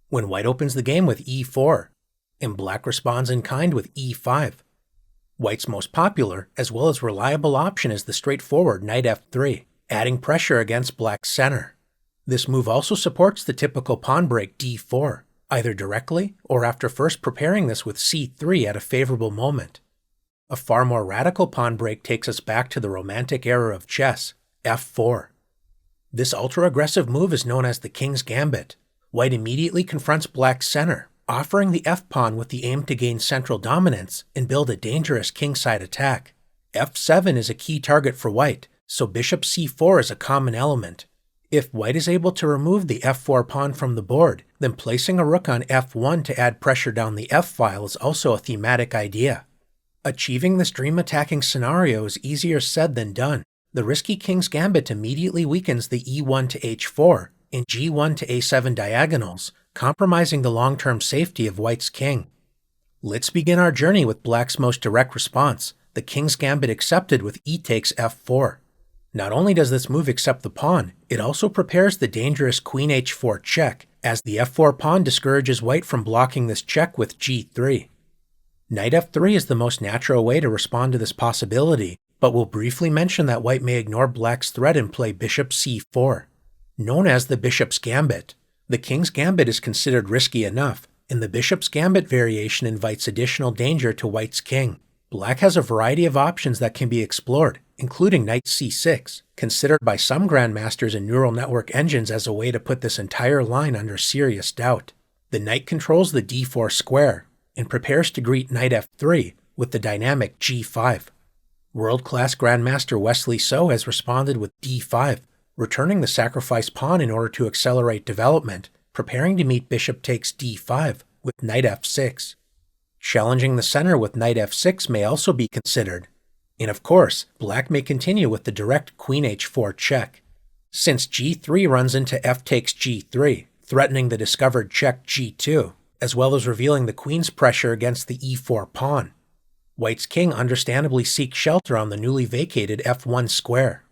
when white opens the game with e4, and black responds in kind with e5. White's most popular, as well as reliable option is the straightforward knight f3, adding pressure against black's center. This move also supports the typical pawn break d4, either directly or after first preparing this with c3 at a favorable moment. A far more radical pawn break takes us back to the romantic era of chess, f4. This ultra-aggressive move is known as the King's Gambit. White immediately confronts black's center, offering the f-pawn with the aim to gain central dominance and build a dangerous kingside attack. f7 is a key target for white, so bishop c4 is a common element. If white is able to remove the f4 pawn from the board, then placing a rook on f1 to add pressure down the f-file is also a thematic idea. Achieving this dream attacking scenario is easier said than done. The risky King's Gambit immediately weakens the e1 to h4 and g1 to a7 diagonals, compromising the long-term safety of white's king. Let's begin our journey with black's most direct response, the King's Gambit accepted with e takes f4. Not only does this move accept the pawn, it also prepares the dangerous queen h4 check, as the f4 pawn discourages white from blocking this check with g3. Knight f3 is the most natural way to respond to this possibility, but we'll briefly mention that white may ignore black's threat and play bishop c4. Known as the Bishop's Gambit, the King's Gambit is considered risky enough, and the Bishop's Gambit variation invites additional danger to white's king. Black has a variety of options that can be explored, including knight c6, considered by some grandmasters and neural network engines as a way to put this entire line under serious doubt. The knight controls the d4 square, and prepares to greet knight f3 with the dynamic g5. World-class Grandmaster Wesley So has responded with d5, returning the sacrificed pawn in order to accelerate development, preparing to meet bishop takes d5 with knight f6. Challenging the center with knight f6 may also be considered. And of course, black may continue with the direct queen h4 check. Since g3 runs into f takes g3, threatening the discovered check g2, as well as revealing the queen's pressure against the e4 pawn. White's king understandably seeks shelter on the newly vacated f1 square.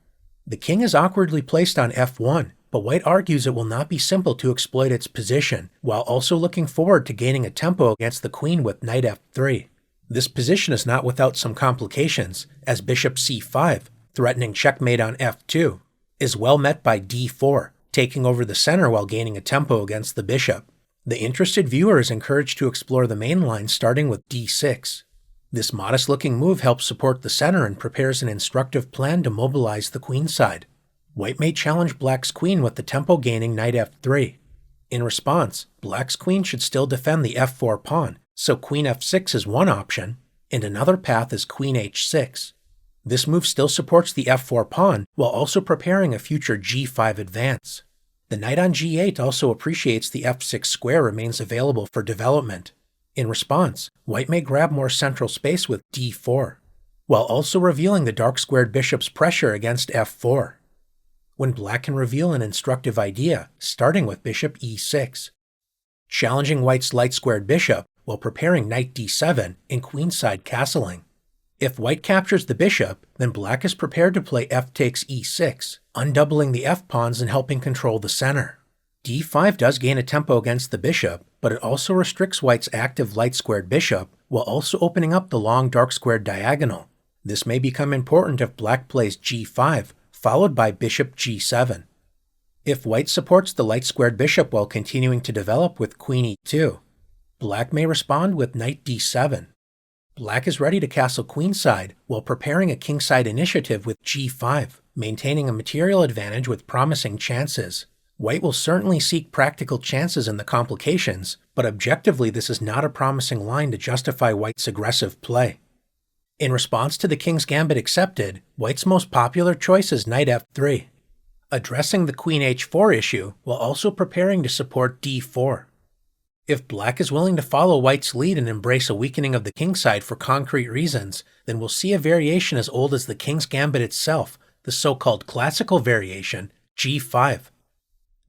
The king is awkwardly placed on f1, but white argues it will not be simple to exploit its position, while also looking forward to gaining a tempo against the queen with knight f3. This position is not without some complications, as bishop c5, threatening checkmate on f2, is well met by d4, taking over the center while gaining a tempo against the bishop. The interested viewer is encouraged to explore the main line starting with d6. This modest-looking move helps support the center and prepares an instructive plan to mobilize the queenside. White may challenge black's queen with the tempo-gaining knight f3. In response, black's queen should still defend the f4 pawn, so queen f6 is one option, and another path is queen h6. This move still supports the f4 pawn while also preparing a future g5 advance. The knight on g8 also appreciates the f6 square remains available for development. In response, white may grab more central space with d4, while also revealing the dark-squared bishop's pressure against f4. When black can reveal an instructive idea, starting with bishop e6, challenging white's light-squared bishop while preparing knight d7 and queenside castling. If white captures the bishop, then black is prepared to play f takes e6, undoubling the f-pawns and helping control the center. d5 does gain a tempo against the bishop, but it also restricts white's active light-squared bishop, while also opening up the long dark-squared diagonal. This may become important if black plays g5, followed by bishop g7. If white supports the light-squared bishop while continuing to develop with queen e2, black may respond with knight d7. Black is ready to castle queenside while preparing a kingside initiative with g5, maintaining a material advantage with promising chances. White will certainly seek practical chances in the complications, but objectively this is not a promising line to justify white's aggressive play. In response to the King's Gambit accepted, white's most popular choice is knight f3, addressing the queen h4 issue while also preparing to support d4. If black is willing to follow white's lead and embrace a weakening of the kingside for concrete reasons, then we'll see a variation as old as the King's Gambit itself, the so-called classical variation, g5.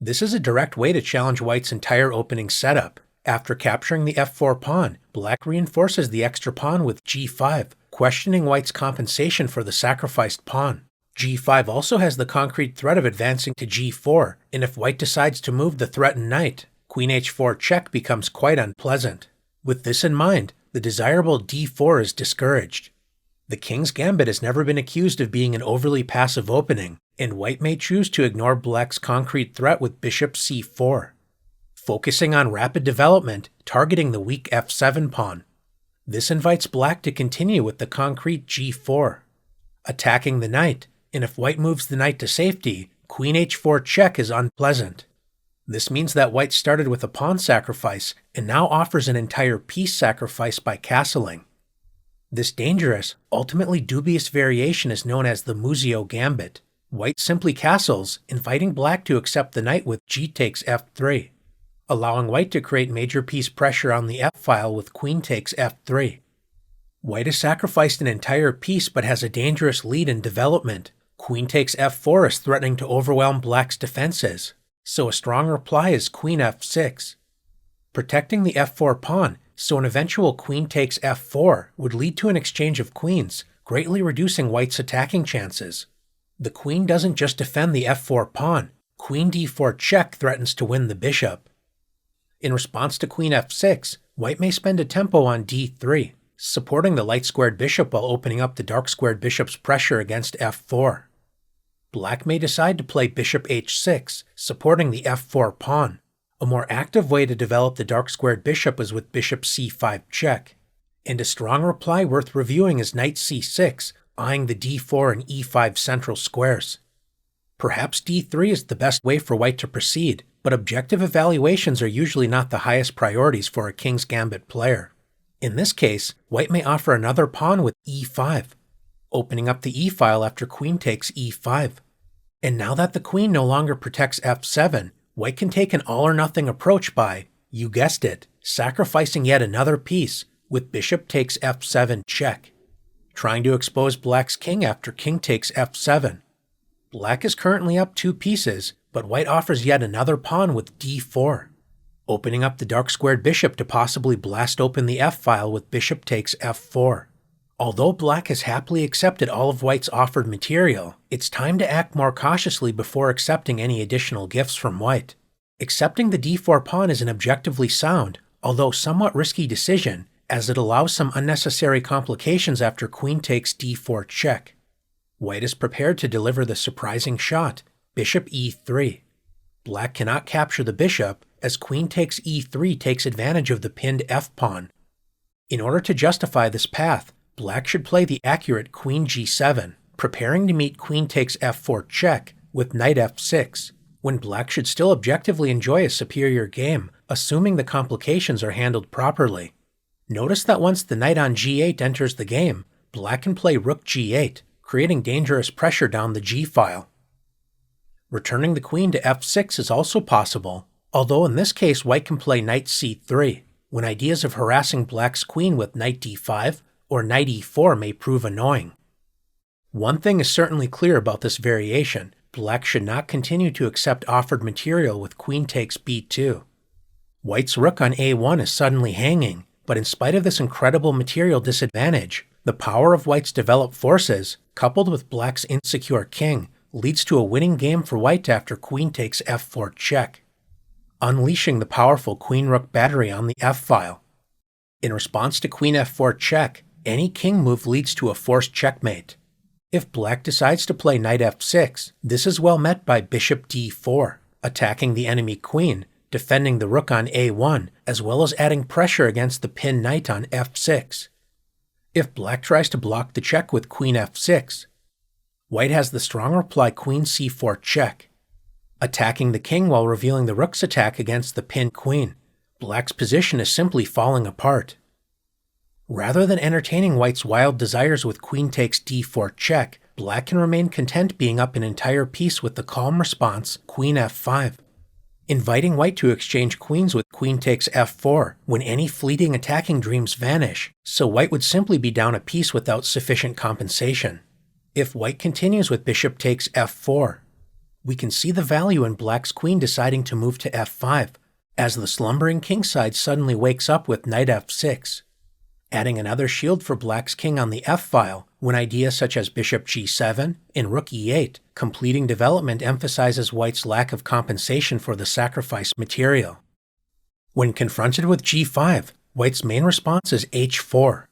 This is a direct way to challenge white's entire opening setup. After capturing the f4 pawn, black reinforces the extra pawn with g5, questioning white's compensation for the sacrificed pawn. g5 also has the concrete threat of advancing to g4, and if white decides to move the threatened knight, queen h4 check becomes quite unpleasant. With this in mind, the desirable d4 is discouraged. The king's gambit has never been accused of being an overly passive opening, and white may choose to ignore black's concrete threat with bishop c4, focusing on rapid development, targeting the weak f7 pawn. This invites black to continue with the concrete g4, attacking the knight, and if white moves the knight to safety, queen h4 check is unpleasant. This means that white started with a pawn sacrifice and now offers an entire piece sacrifice by castling. This dangerous, ultimately dubious variation is known as the Muzio Gambit. White simply castles, inviting black to accept the knight with g takes f3, allowing white to create major piece pressure on the f-file with queen takes f3. White has sacrificed an entire piece but has a dangerous lead in development. Queen takes f4 is threatening to overwhelm black's defenses, so a strong reply is queen f6, protecting the f4 pawn, so an eventual queen takes f4 would lead to an exchange of queens, greatly reducing white's attacking chances. The queen doesn't just defend the f4 pawn, queen d4 check threatens to win the bishop. In response to queen f6, white may spend a tempo on d3, supporting the light-squared bishop while opening up the dark-squared bishop's pressure against f4. Black may decide to play bishop h6, supporting the f4 pawn. A more active way to develop the dark-squared bishop is with bishop c5 check, and a strong reply worth reviewing is knight c6, eyeing the d4 and e5 central squares. Perhaps d3 is the best way for white to proceed, but objective evaluations are usually not the highest priorities for a king's gambit player. In this case, white may offer another pawn with e5, opening up the e-file after queen takes e5. And now that the queen no longer protects f7, white can take an all-or-nothing approach by, you guessed it, sacrificing yet another piece with bishop takes f7 check, trying to expose black's king after king takes f7. Black is currently up 2 pieces, but white offers yet another pawn with d4, opening up the dark-squared bishop to possibly blast open the f-file with bishop takes f4. Although black has happily accepted all of white's offered material, it's time to act more cautiously before accepting any additional gifts from white. Accepting the d4 pawn is an objectively sound, although somewhat risky decision, as it allows some unnecessary complications after queen takes d4 check. White is prepared to deliver the surprising shot, bishop e3. Black cannot capture the bishop, as queen takes e3 takes advantage of the pinned f-pawn. In order to justify this path, black should play the accurate queen g7, preparing to meet queen takes f4 check with knight f6, when black should still objectively enjoy a superior game, assuming the complications are handled properly. Notice that once the knight on g8 enters the game, black can play rook g8, creating dangerous pressure down the g-file. Returning the queen to f6 is also possible, although in this case white can play knight c3, when ideas of harassing black's queen with knight d5 or knight e4 may prove annoying. One thing is certainly clear about this variation: black should not continue to accept offered material with queen takes b2. White's rook on a1 is suddenly hanging, but in spite of this incredible material disadvantage, the power of white's developed forces, coupled with black's insecure king, leads to a winning game for white after queen takes f4 check, unleashing the powerful queen-rook battery on the f-file. In response to queen f4 check, any king move leads to a forced checkmate. If black decides to play knight f6, this is well met by bishop d4, attacking the enemy queen, defending the rook on a1, as well as adding pressure against the pinned knight on f6. If black tries to block the check with queen f6, white has the strong reply queen c4 check, attacking the king while revealing the rook's attack against the pinned queen. Black's position is simply falling apart. Rather than entertaining white's wild desires with queen takes d4 check, black can remain content being up an entire piece with the calm response queen f5, inviting white to exchange queens with queen takes f4 when any fleeting attacking dreams vanish, so white would simply be down a piece without sufficient compensation. If white continues with bishop takes f4, we can see the value in black's queen deciding to move to f5, as the slumbering kingside suddenly wakes up with knight f6, adding another shield for black's king on the f-file when ideas such as bishop g7 and rook e8 completing development emphasizes white's lack of compensation for the sacrificed material. When confronted with g5, white's main response is h4.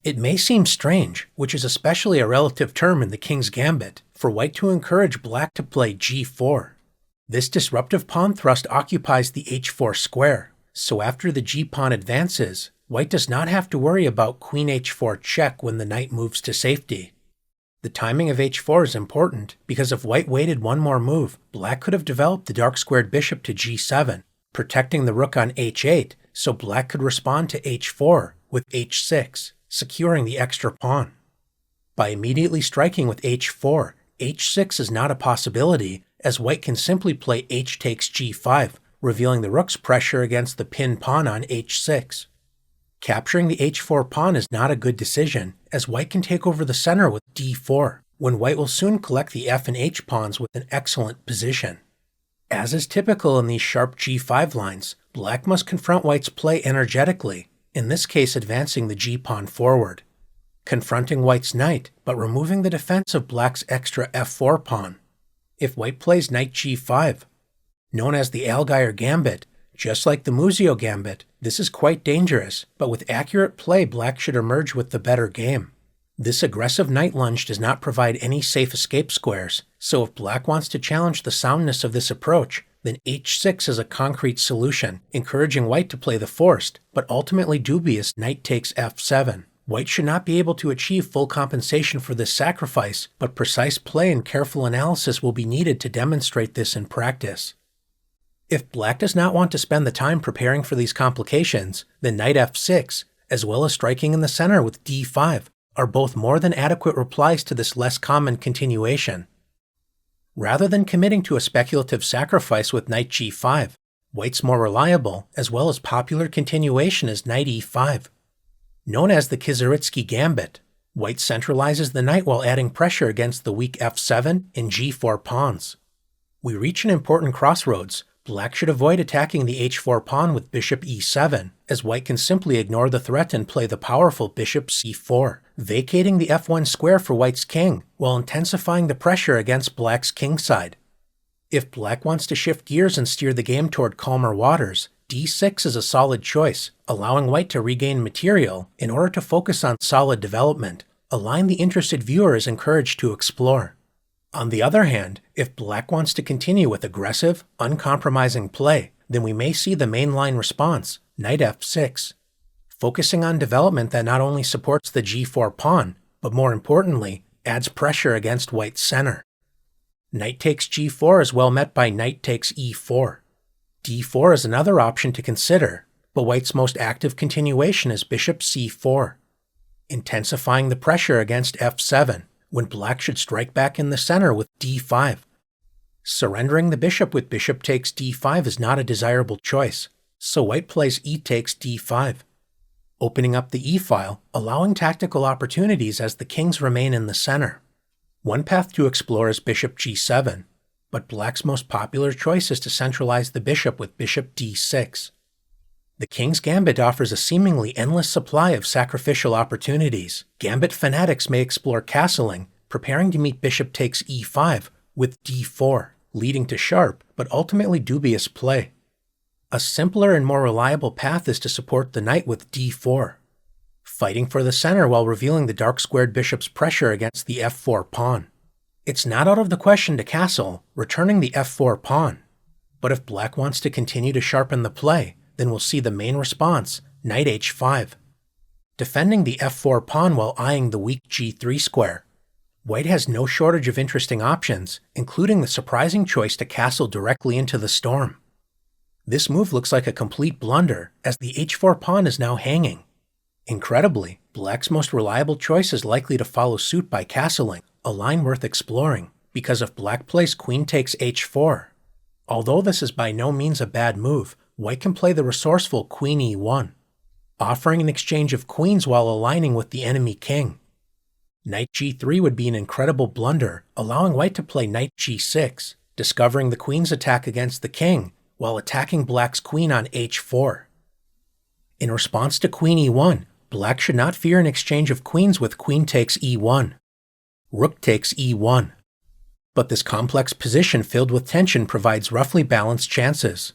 It may seem strange, which is especially a relative term in the King's Gambit, for white to encourage black to play g4. This disruptive pawn thrust occupies the h4 square, so after the g-pawn advances, white does not have to worry about queen h4 check when the knight moves to safety. The timing of h4 is important because if white waited one more move, black could have developed the dark-squared bishop to g7, protecting the rook on h8, so black could respond to h4 with h6, securing the extra pawn. By immediately striking with h4, h6 is not a possibility, as white can simply play h takes g5, revealing the rook's pressure against the pinned pawn on h6. Capturing the h4 pawn is not a good decision, as white can take over the center with d4, when white will soon collect the f and h pawns with an excellent position. As is typical in these sharp g5 lines, black must confront white's play energetically, in this case advancing the g-pawn forward, confronting white's knight, but removing the defense of black's extra f4 pawn. If white plays knight g5, known as the Allgaier Gambit, just like the Muzio Gambit, this is quite dangerous, but with accurate play black should emerge with the better game. This aggressive knight lunge does not provide any safe escape squares, so if black wants to challenge the soundness of this approach, then h6 is a concrete solution, encouraging white to play the forced, but ultimately dubious knight takes f7. White should not be able to achieve full compensation for this sacrifice, but precise play and careful analysis will be needed to demonstrate this in practice. If black does not want to spend the time preparing for these complications, then knight f6, as well as striking in the center with d5, are both more than adequate replies to this less common continuation. Rather than committing to a speculative sacrifice with knight g5, white's more reliable, as well as popular continuation is knight e5. Known as the Kerit Gambit, white centralizes the knight while adding pressure against the weak f7 and g4 pawns. We reach an important crossroads. Black should avoid attacking the h4 pawn with bishop e7, as white can simply ignore the threat and play the powerful bishop c4, vacating the f1 square for white's king, while intensifying the pressure against black's kingside. If black wants to shift gears and steer the game toward calmer waters, d6 is a solid choice, allowing white to regain material in order to focus on solid development, a line the interested viewer is encouraged to explore. On the other hand, if black wants to continue with aggressive, uncompromising play, then we may see the mainline response, knight f6, focusing on development that not only supports the g4 pawn, but more importantly, adds pressure against white's center. Knight takes g4 is well met by knight takes e4. d4 is another option to consider, but white's most active continuation is bishop c4, intensifying the pressure against f7, when black should strike back in the center with d5. Surrendering the bishop with bishop takes d5 is not a desirable choice, so white plays e takes d5, opening up the e-file, allowing tactical opportunities as the kings remain in the center. One path to explore is bishop g7, but black's most popular choice is to centralize the bishop with bishop d6. The King's Gambit offers a seemingly endless supply of sacrificial opportunities. Gambit fanatics may explore castling, preparing to meet bishop takes e5 with d4, leading to sharp but ultimately dubious play. A simpler and more reliable path is to support the knight with d4, fighting for the center while revealing the dark-squared bishop's pressure against the f4 pawn. It's not out of the question to castle, returning the f4 pawn. But if black wants to continue to sharpen the play, then we'll see the main response, knight h5, defending the f4 pawn while eyeing the weak g3 square. White has no shortage of interesting options, including the surprising choice to castle directly into the storm. This move looks like a complete blunder, as the h4 pawn is now hanging. Incredibly, black's most reliable choice is likely to follow suit by castling, a line worth exploring, because if black plays queen takes h4, although this is by no means a bad move, white can play the resourceful queen e1, offering an exchange of queens while aligning with the enemy king. Knight g3 would be an incredible blunder, allowing white to play knight g6, discovering the queen's attack against the king, while attacking black's queen on h4. In response to queen e1, black should not fear an exchange of queens with queen takes e1, rook takes e1. But this complex position filled with tension provides roughly balanced chances.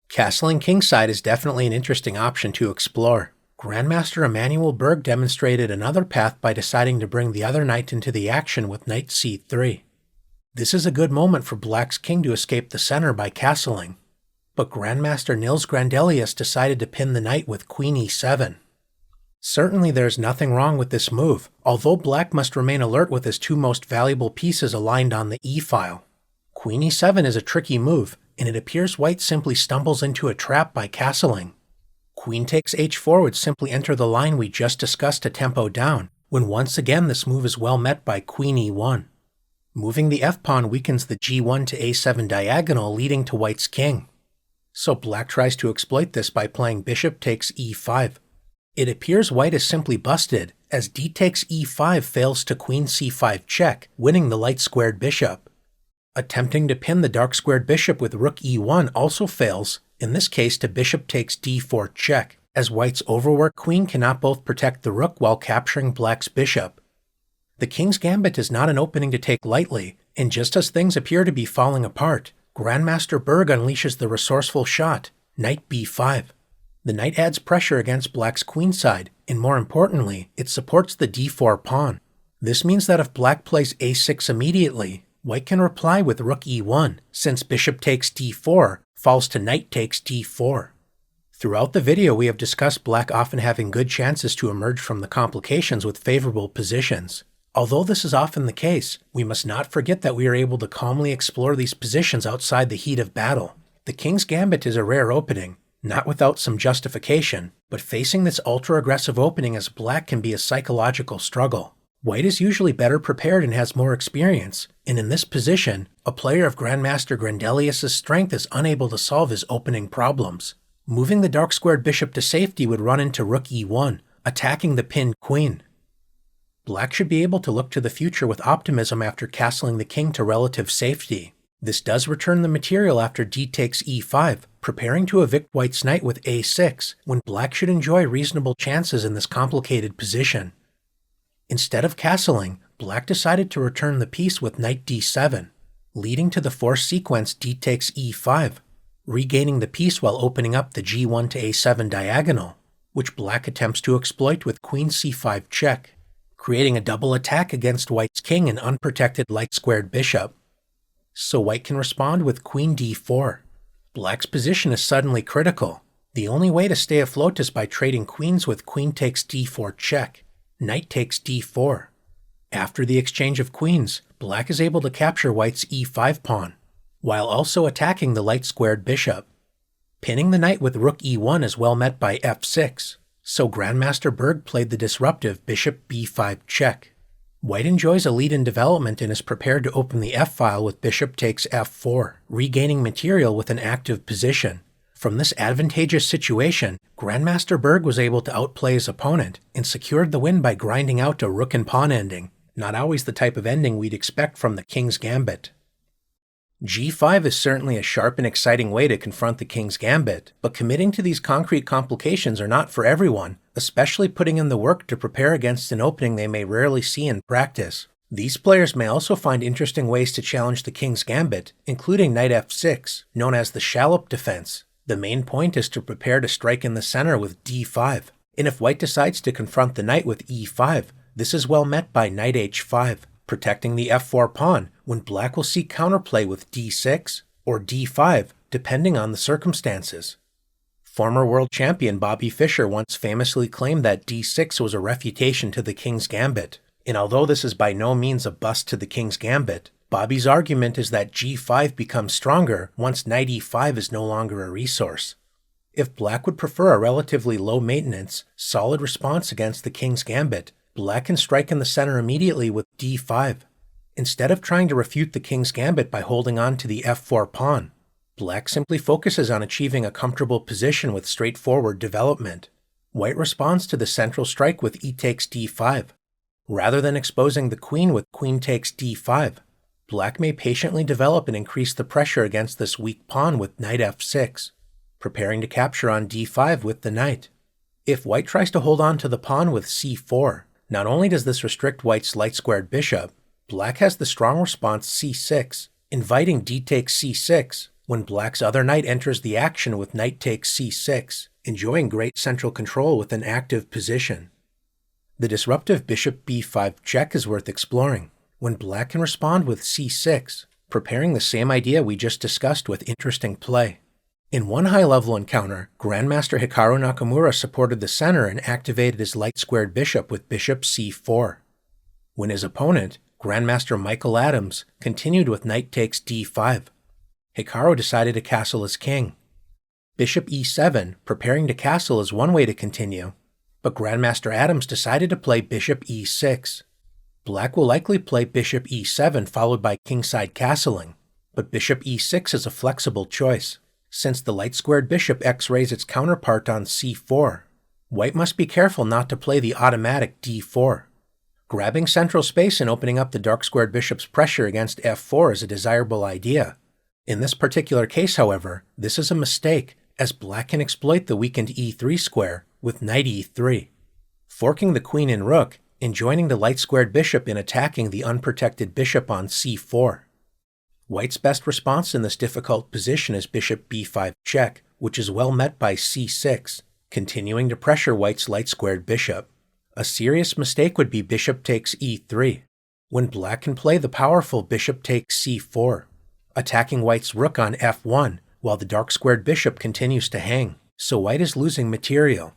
Castling kingside is definitely an interesting option to explore. Grandmaster Emanuel Berg demonstrated another path by deciding to bring the other knight into the action with knight c3. This is a good moment for black's king to escape the center by castling, but Grandmaster Nils Grandelius decided to pin the knight with queen e7. Certainly there is nothing wrong with this move, although black must remain alert with his two most valuable pieces aligned on the e-file. Queen e7 is a tricky move, and it appears white simply stumbles into a trap by castling. Queen takes h4 would simply enter the line we just discussed a tempo down, when once again this move is well met by queen e1. Moving the f-pawn weakens the g1 to a7 diagonal, leading to white's king. So black tries to exploit this by playing bishop takes e5. It appears white is simply busted, as d takes e5 fails to queen c5 check, winning the light-squared bishop. Attempting to pin the dark-squared bishop with rook e1 also fails, in this case to bishop takes d4 check, as white's overworked queen cannot both protect the rook while capturing black's bishop. The king's gambit is not an opening to take lightly, and just as things appear to be falling apart, Grandmaster Berg unleashes the resourceful shot, knight b5. The knight adds pressure against black's queenside, and more importantly, it supports the d4 pawn. This means that if black plays a6 immediately, white can reply with rook e1, since bishop takes d4 falls to knight takes d4. Throughout the video we have discussed black often having good chances to emerge from the complications with favorable positions. Although this is often the case, we must not forget that we are able to calmly explore these positions outside the heat of battle. The king's gambit is a rare opening, not without some justification, but facing this ultra-aggressive opening as black can be a psychological struggle. White is usually better prepared and has more experience, and in this position, a player of Grandmaster Grandelius' strength is unable to solve his opening problems. Moving the dark-squared bishop to safety would run into rook e1, attacking the pinned queen. Black should be able to look to the future with optimism after castling the king to relative safety. This does return the material after d takes e5, preparing to evict white's knight with a6, when black should enjoy reasonable chances in this complicated position. Instead of castling, black decided to return the piece with knight d7, leading to the forced sequence d takes e5, regaining the piece while opening up the g1 to a7 diagonal, which black attempts to exploit with queen c5 check, creating a double attack against white's king and unprotected light-squared bishop. So white can respond with queen d4. Black's position is suddenly critical. The only way to stay afloat is by trading queens with queen takes d4 check, knight takes d4. After the exchange of queens, black is able to capture white's e5 pawn, while also attacking the light-squared bishop. Pinning the knight with rook e1 is well met by f6, so Grandmaster Berg played the disruptive bishop b5 check. White enjoys a lead in development and is prepared to open the f-file with bishop takes f4, regaining material with an active position. From this advantageous situation, Grandmaster Berg was able to outplay his opponent and secured the win by grinding out a rook and pawn ending, not always the type of ending we'd expect from the king's gambit. g5 is certainly a sharp and exciting way to confront the king's gambit, but committing to these concrete complications are not for everyone, especially putting in the work to prepare against an opening they may rarely see in practice. These players may also find interesting ways to challenge the king's gambit, including knight f6, known as the shallop defense. The main point is to prepare to strike in the center with d5, and if white decides to confront the knight with e5, this is well met by knight h5, protecting the f4 pawn, when black will seek counterplay with d6 or d5, depending on the circumstances. Former world champion Bobby Fischer once famously claimed that d6 was a refutation to the king's gambit, and although this is by no means a bust to the king's gambit, Bobby's argument is that g5 becomes stronger once knight e5 is no longer a resource. If black would prefer a relatively low maintenance, solid response against the king's gambit, black can strike in the center immediately with d5. Instead of trying to refute the king's gambit by holding on to the f4 pawn, black simply focuses on achieving a comfortable position with straightforward development. White responds to the central strike with e takes d5. Rather than exposing the queen with queen takes d5, black may patiently develop and increase the pressure against this weak pawn with knight f6, preparing to capture on d5 with the knight. If white tries to hold on to the pawn with c4, not only does this restrict white's light-squared bishop, black has the strong response c6, inviting d takes c6, when black's other knight enters the action with knight takes c6, enjoying great central control with an active position. The disruptive bishop b5 check is worth exploring, when black can respond with c6, preparing the same idea we just discussed with interesting play. In one high-level encounter, Grandmaster Hikaru Nakamura supported the center and activated his light-squared bishop with bishop c4. When his opponent, Grandmaster Michael Adams, continued with knight takes d5, Hikaru decided to castle his king. Bishop e7, preparing to castle, is one way to continue, but Grandmaster Adams decided to play bishop e6. Black will likely play bishop e7 followed by kingside castling, but bishop e6 is a flexible choice. Since the light-squared bishop x-rays its counterpart on c4, white must be careful not to play the automatic d4. Grabbing central space and opening up the dark-squared bishop's pressure against f4 is a desirable idea. In this particular case, however, this is a mistake, as black can exploit the weakened e3 square with knight e3, forking the queen and rook and joining the light-squared bishop in attacking the unprotected bishop on c4. White's best response in this difficult position is bishop b5 check, which is well met by c6, continuing to pressure white's light-squared bishop. A serious mistake would be bishop takes e3, when black can play the powerful bishop takes c4, attacking white's rook on f1 while the dark-squared bishop continues to hang, so white is losing material.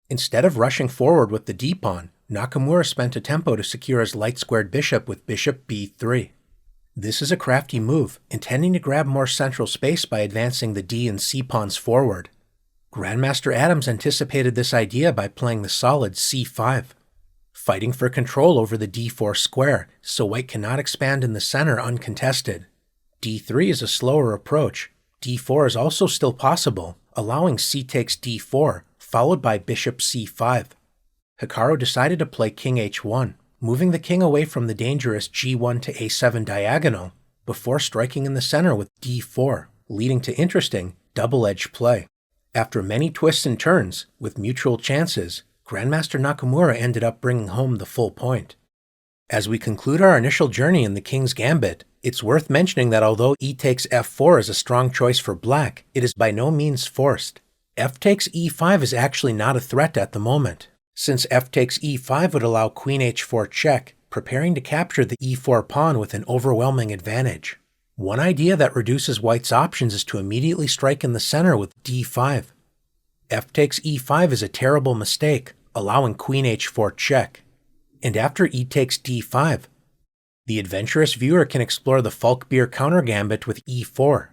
Instead of rushing forward with the d-pawn, Nakamura spent a tempo to secure his light-squared bishop with bishop b3. This is a crafty move, intending to grab more central space by advancing the d and c pawns forward. Grandmaster Adams anticipated this idea by playing the solid c5, fighting for control over the d4 square so white cannot expand in the center uncontested. d3 is a slower approach. d4 is also still possible, allowing c takes d4, followed by bishop c5. Hikaru decided to play king h1, moving the king away from the dangerous g1 to a7 diagonal before striking in the center with d4, leading to interesting double-edged play. After many twists and turns, with mutual chances, Grandmaster Nakamura ended up bringing home the full point. As we conclude our initial journey in the King's Gambit, it's worth mentioning that although e takes f4 is a strong choice for black, it is by no means forced. F takes e5 is actually not a threat at the moment, since f takes e5 would allow queen h4 check, preparing to capture the e4 pawn with an overwhelming advantage. One idea that reduces white's options is to immediately strike in the center with d5. F takes e5 is a terrible mistake, allowing queen h4 check. And after e takes d5, the adventurous viewer can explore the Allgaier counter gambit with e4.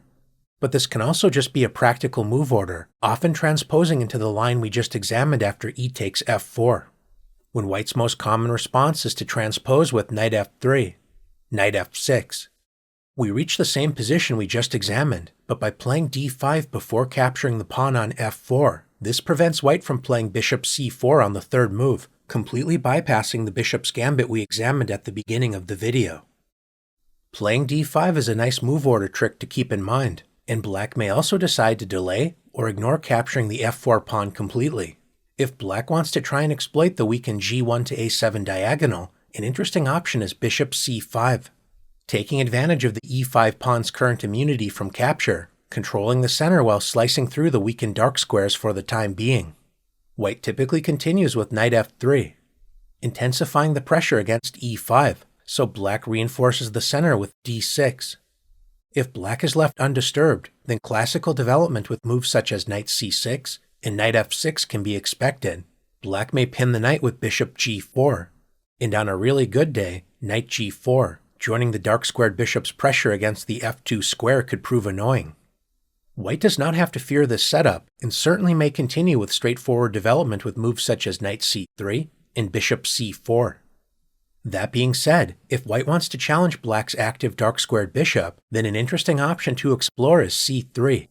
But this can also just be a practical move order, often transposing into the line we just examined after e takes f4, when white's most common response is to transpose with knight f3, knight f6. We reach the same position we just examined, but by playing d5 before capturing the pawn on f4, this prevents white from playing bishop c4 on the third move, completely bypassing the bishop's gambit we examined at the beginning of the video. Playing d5 is a nice move order trick to keep in mind, and black may also decide to delay or ignore capturing the f4 pawn completely. If black wants to try and exploit the weakened g1 to a7 diagonal, an interesting option is bishop c5, taking advantage of the e5 pawn's current immunity from capture, controlling the center while slicing through the weakened dark squares for the time being. White typically continues with knight f3, intensifying the pressure against e5, so black reinforces the center with d6. If black is left undisturbed, then classical development with moves such as knight c6 and knight f6 can be expected. Black may pin the knight with bishop g4, and on a really good day, knight g4, joining the dark-squared bishop's pressure against the f2 square could prove annoying. White does not have to fear this setup, and certainly may continue with straightforward development with moves such as knight c3 and bishop c4. That being said, if white wants to challenge black's active dark-squared bishop, then an interesting option to explore is c3.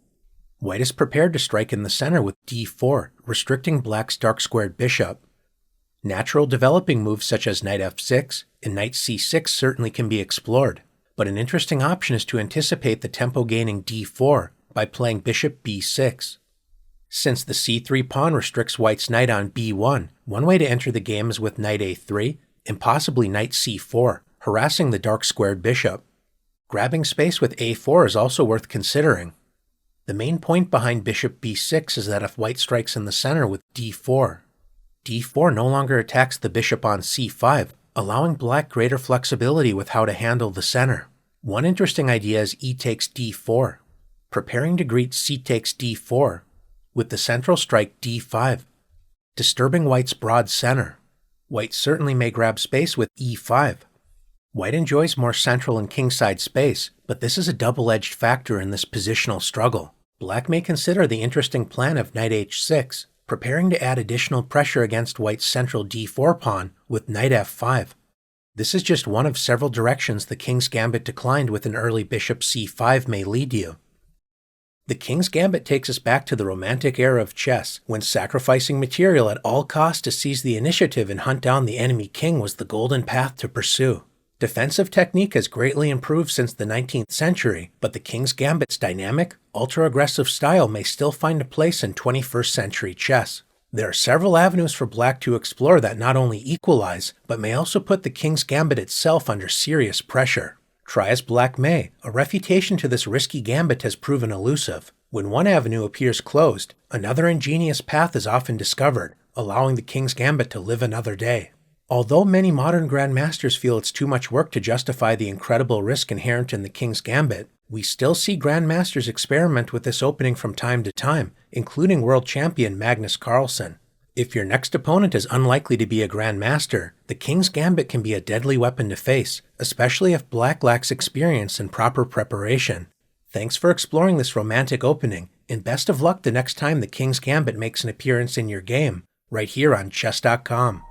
White is prepared to strike in the center with d4, restricting black's dark-squared bishop. Natural developing moves such as knight f6 and knight c6 certainly can be explored, but an interesting option is to anticipate the tempo-gaining d4 by playing bishop b6. Since the c3 pawn restricts white's knight on b1, one way to enter the game is with knight a3, and possibly knight c4, harassing the dark-squared bishop. Grabbing space with a4 is also worth considering. The main point behind bishop b6 is that if white strikes in the center with d4, d4 no longer attacks the bishop on c5, allowing black greater flexibility with how to handle the center. One interesting idea is e takes d4, preparing to greet c takes d4, with the central strike d5, disturbing white's broad center. White certainly may grab space with e5. White enjoys more central and kingside space, but this is a double-edged factor in this positional struggle. Black may consider the interesting plan of knight h6, preparing to add additional pressure against white's central d4 pawn with knight f5. This is just one of several directions the king's gambit declined with an early bishop c5 may lead you. The king's gambit takes us back to the romantic era of chess, when sacrificing material at all costs to seize the initiative and hunt down the enemy king was the golden path to pursue. Defensive technique has greatly improved since the 19th century, but the king's gambit's dynamic, ultra-aggressive style may still find a place in 21st century chess. There are several avenues for black to explore that not only equalize, but may also put the king's gambit itself under serious pressure. Try as black may, a refutation to this risky gambit has proven elusive. When one avenue appears closed, another ingenious path is often discovered, allowing the king's gambit to live another day. Although many modern grandmasters feel it's too much work to justify the incredible risk inherent in the king's gambit, we still see grandmasters experiment with this opening from time to time, including world champion Magnus Carlsen. If your next opponent is unlikely to be a grandmaster, the king's gambit can be a deadly weapon to face, especially if black lacks experience and proper preparation. Thanks for exploring this romantic opening, and best of luck the next time the king's gambit makes an appearance in your game, right here on chess.com.